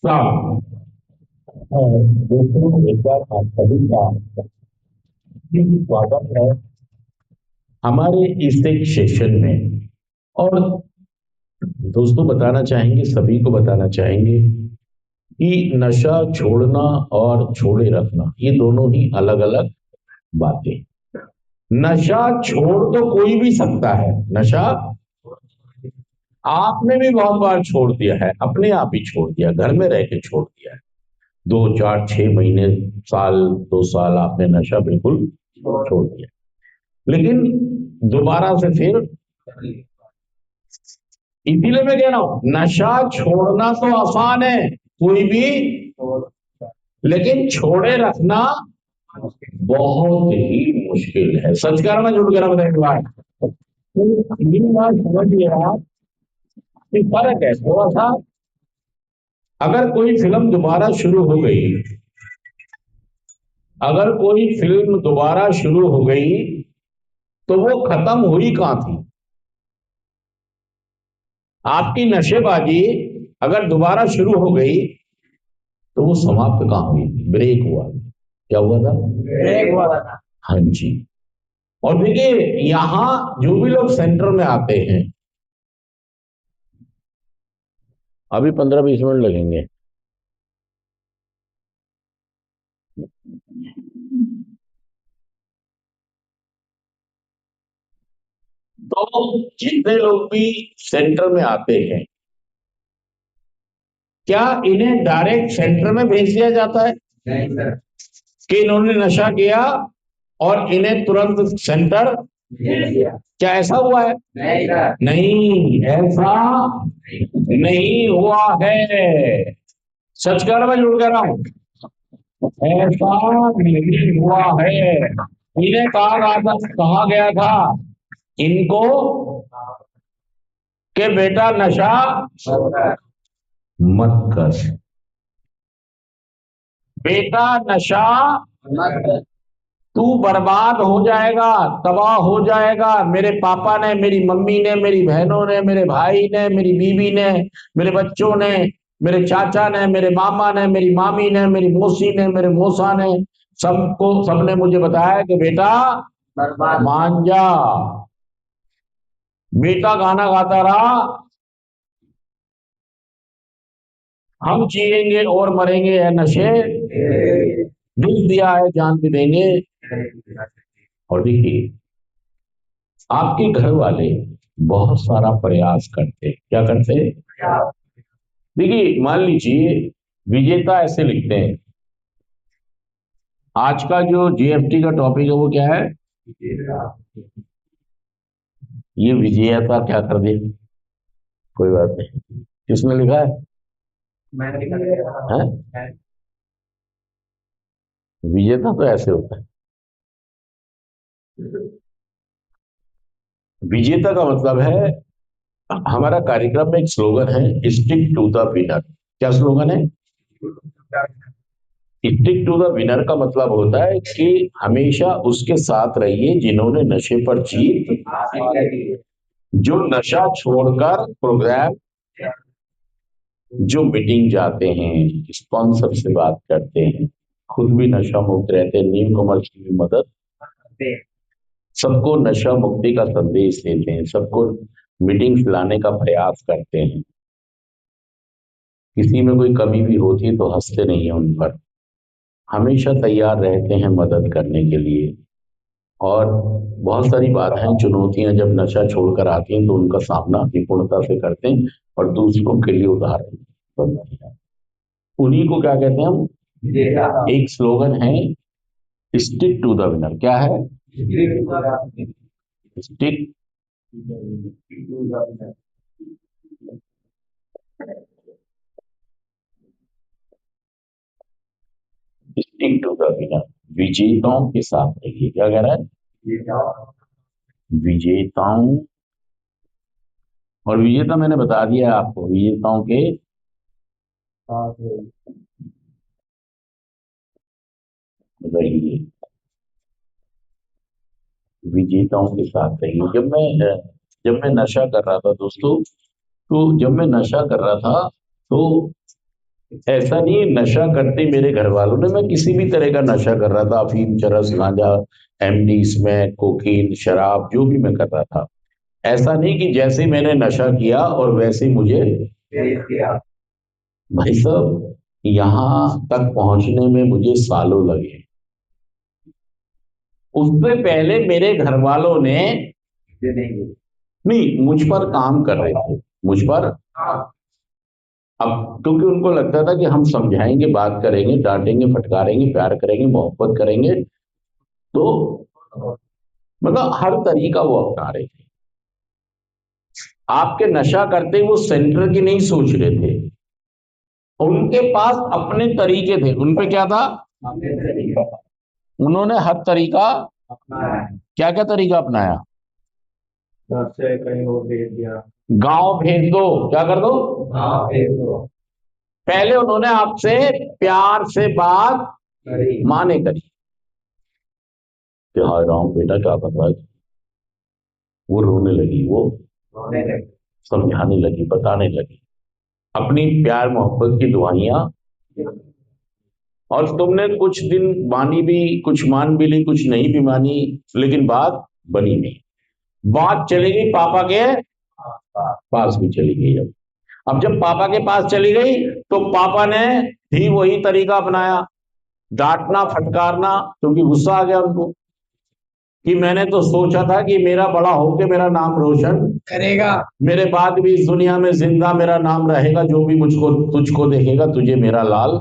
हाँ, दोस्तों एक बार आप सभी का स्वागत है हमारे इस एक सेशन में। और दोस्तों बताना चाहेंगे, सभी को बताना चाहेंगे कि नशा छोड़ना और छोड़े रखना ये दोनों ही अलग अलग बातें। नशा छोड़ तो कोई भी सकता है। नशा आपने भी बहुत बार छोड़ दिया है, अपने आप ही छोड़ दिया, घर में रह के छोड़ दिया है। 2 4 6 महीने, साल, 2 साल आपने नशा बिल्कुल छोड़ दिया, लेकिन दोबारा से फिर, इसीलिए मैं कह रहा हूं नशा छोड़ना तो आसान है कोई भी, लेकिन छोड़े रखना बहुत ही मुश्किल है। सच कह रहा मैं झूठ कह रहा बताइए बात। तो ये बात समझिए आप कि फर्क है थोड़ा सा। अगर कोई फिल्म दोबारा शुरू हो गई, अगर कोई फिल्म दोबारा शुरू हो गई तो वो खत्म हुई कहां थी? आपकी नशेबाजी अगर दोबारा शुरू हो गई तो वो समाप्त कहां हुई थी? ब्रेक हुआ। क्या हुआ था? ब्रेक हुआ था। हाँ जी। और देखिए यहां जो भी लोग सेंटर में आते हैं, अभी 15 20 मिनट लगेंगे। तो जितने लोग भी सेंटर में आते हैं, क्या इन्हें डायरेक्ट सेंटर में भेज दिया जाता है? नहीं सर। कि इन्होंने नशा किया और इन्हें तुरंत सेंटर भेज दिया, क्या ऐसा हुआ है? नहीं सर। नहीं, ऐसा नहीं हुआ है। सच कह रहा मैं झूठ कह रहा हूं? ऐसा नहीं हुआ है। इन्हें कहा गया था इनको कि बेटा नशा मत कर, बेटा नशा मत कर, तू बर्बाद हो जाएगा, तबाह हो जाएगा। मेरे पापा ने, मेरी मम्मी ने, मेरी बहनों ने, मेरे भाई ने, मेरी बीवी ने, मेरे बच्चों ने, मेरे चाचा ने, मेरे मामा ने, मेरी मामी ने, मेरी मौसी ने, मेरे मौसा ने, सबने मुझे बताया कि बेटा बर्बाद मान जा। बेटा गाना गाता रहा, हम जिएंगे और मरेंगे है नशे, दिल दिया है जान भी देंगे। और देखिए आपके घर वाले बहुत सारा प्रयास करते, क्या करते? देखिए मान लीजिए विजेता ऐसे लिखते हैं, आज का जो जीएफटी का टॉपिक है वो क्या है? ये विजेता क्या कर दे? कोई बात नहीं, किसने लिखा है? मैंने लिखा है। विजेता तो ऐसे होता है। विजेता का मतलब है, हमारा कार्यक्रम में एक स्लोगन है, स्टिक टू द विनर। क्या स्लोगन है? स्टिक टू द विनर का मतलब होता है कि हमेशा उसके साथ रहिए जिन्होंने नशे पर जीत, जो नशा छोड़कर प्रोग्राम, जो मीटिंग जाते हैं, स्पॉन्सर से बात करते हैं, खुद भी नशा मुक्त रहते हैं, न्यू कमर्स की भी मदद, सबको नशा मुक्ति का संदेश देते हैं, सबको मीटिंग्स लाने का प्रयास करते हैं। किसी में कोई कमी भी होती है तो हंसते नहीं है उन पर, हमेशा तैयार रहते हैं मदद करने के लिए। और बहुत सारी बात हैं, चुनौतियां जब नशा छोड़कर आती हैं तो उनका सामना निपुणता से करते हैं और दूसरों के लिए उदाहरण बनते हैं। उन्हीं को क्या कहते हैं हम? एक स्लोगन है, स्टिक टू द विनर। क्या है? Stick stick to the winner, विजेताओं के साथ रहिए। क्या कह रहा है? विजेताओं, और विजेता मैंने बता दिया आपको, विजेताओं के रहिए, विजेताओं के साथ रहिए। जब मैं नशा कर रहा था दोस्तों, तो जब मैं नशा कर रहा था तो ऐसा नहीं, नशा करते मेरे घर वालों ने, मैं किसी भी तरह का नशा कर रहा था, अफीम, चरस, गांजा, एमडी, स्मैक, कोकीन, शराब, जो भी मैं कर रहा था। ऐसा नहीं कि जैसे ही मैंने नशा किया और वैसे ही मुझे भाई साहब यहां तक पहुंचने में मुझे सालों लगे। उससे पहले मेरे घर वालों ने नहीं, मुझ पर काम कर रहे थे, मुझ पर। अब क्योंकि उनको लगता था कि हम समझाएंगे, बात करेंगे, डांटेंगे, फटकारेंगे, प्यार करेंगे, मोहब्बत करेंगे, तो मतलब हर तरीका वो अपना रहे थे। आपके नशा करते वो सेंटर की नहीं सोच रहे थे, उनके पास अपने तरीके थे। उन पे क्या था? उन्होंने हर तरीका, क्या क्या तरीका अपनाया? घर से कहीं और भेज दिया। गांव भेज दो, क्या कर दो? हाँ, भेज दो। पहले उन्होंने आपसे प्यार से बात करी। माँ ने करी कि हाँ राम बेटा क्या कर रहा है, वो रोने लगी, वो रोने लगे। समझाने लगी, बताने लगी अपनी प्यार मोहब्बत की दुआइयां। और तुमने कुछ दिन मानी भी, कुछ मान भी ली, कुछ नहीं भी मानी, लेकिन बात बनी नहीं। बात चली गई पापा के पास भी चली गई। अब जब पापा के पास चली गई तो पापा ने भी वही तरीका अपनाया, डांटना, फटकारना, क्योंकि गुस्सा आ गया उनको कि मैंने तो सोचा था कि मेरा बड़ा होके मेरा नाम रोशन करेगा, मेरे बाद भी इस दुनिया में जिंदा मेरा नाम रहेगा, जो भी मुझको तुझको देखेगा तुझे मेरा लाल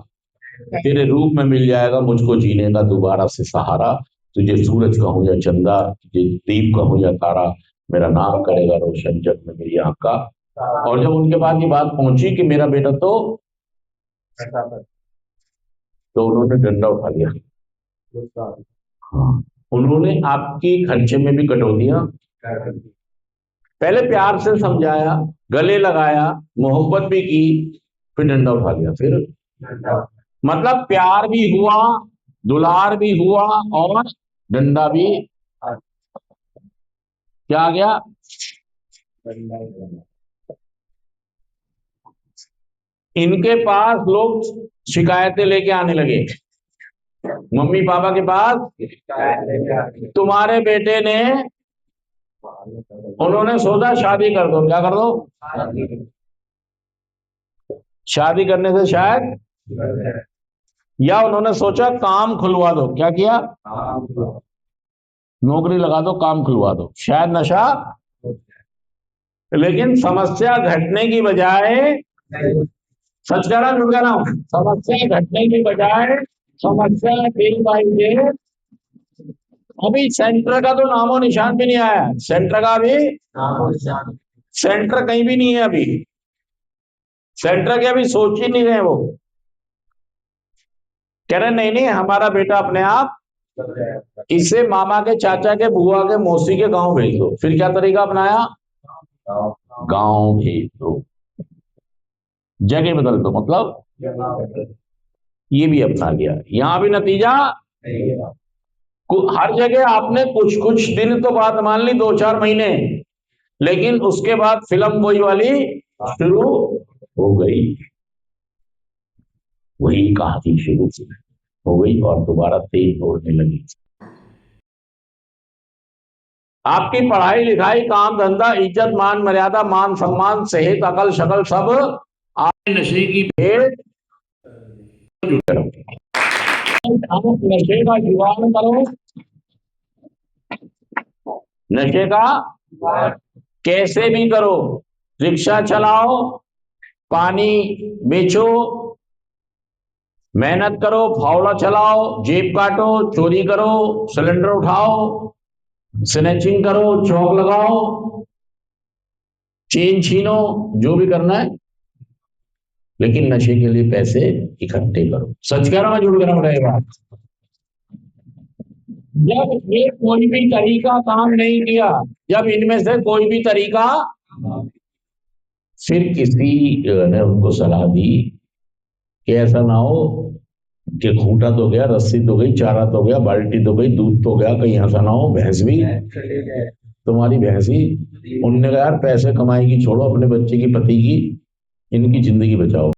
तेरे रूप में मिल जाएगा, मुझको जीने का दोबारा से सहारा, तुझे सूरज कहूं या चंदा, तुझे दीप कहूं या तारा, मेरा नाम करेगा रोशन जग में मेरी आंख का। और जब उनके बाद ये बात पहुंची कि मेरा बेटा तो उन्होंने डंडा उठा लिया। हाँ, उन्होंने आपकी खर्चे में भी कटौतियां, पहले प्यार से समझाया, गले लगाया, मोहब्बत भी की, फिर डंडा उठा लिया। फिर मतलब प्यार भी हुआ, दुलार भी हुआ, और डंडा भी क्या आ गया? इनके पास लोग शिकायतें लेके आने लगे, मम्मी पापा के पास, तुम्हारे बेटे ने, उन्होंने सोचा शादी कर दो। क्या कर दो? शादी करने से शायद, या उन्होंने सोचा काम खुलवा दो। क्या किया? नौकरी लगा दो, काम खुलवा दो, शायद नशा। लेकिन समस्या घटने की बजाय, सच कह रहा हूं, झूठ कह रहा हूं, समस्या घटने की बजाय समस्या डे बाई डे, अभी सेंटर का तो नामो निशान भी नहीं आया, सेंटर का भी सेंटर कहीं भी नहीं है अभी, सेंटर के अभी सोच ही नहीं रहे वो। कह रहे नहीं नहीं, हमारा बेटा अपने आप, इसे मामा के, चाचा के, बुआ के, मौसी के गांव भेज दो। फिर क्या तरीका अपनाया? गांव भेज दो, जगह बदल दो, मतलब ये भी अपना गया। यहां भी नतीजा, हर जगह आपने कुछ कुछ दिन तो बात मान ली, 2-4 महीने, लेकिन उसके बाद फिल्म वही वाली शुरू हो गई, वही कहानी शुरू हो गई और दोबारा तेज दौड़ने लगी। आपकी पढ़ाई लिखाई, काम धंधा, इज्जत मान मर्यादा, मान सम्मान, सेहत, अकल शकल सब आप नशे की भेंट करो। आप नशे का जुगाड़ करो, नशे का कैसे भी करो, रिक्शा चलाओ, पानी बेचो, मेहनत करो, फावड़ा चलाओ, जेब काटो, चोरी करो, सिलेंडर उठाओ, स्नैचिंग करो, चौक लगाओ, चेन छीनो, जो भी करना है, लेकिन नशे के लिए पैसे इकट्ठे करो। सच कह रहा हूं, झूठ कह रहा हूं रहेगा? जब ये कोई भी तरीका काम नहीं किया, जब इनमें से कोई भी तरीका, फिर किसी ने उनको सलाह दी कि ऐसा ना हो कि खूंटा तो गया, रस्सी तो गई, चारा तो गया, बाल्टी तो गई, दूध तो गया, कहीं ऐसा ना हो भैंस भी, तुम्हारी भैंस ही। उनने कहा यार पैसे कमाई की छोड़ो, अपने बच्चे की, पति की, इनकी जिंदगी बचाओ।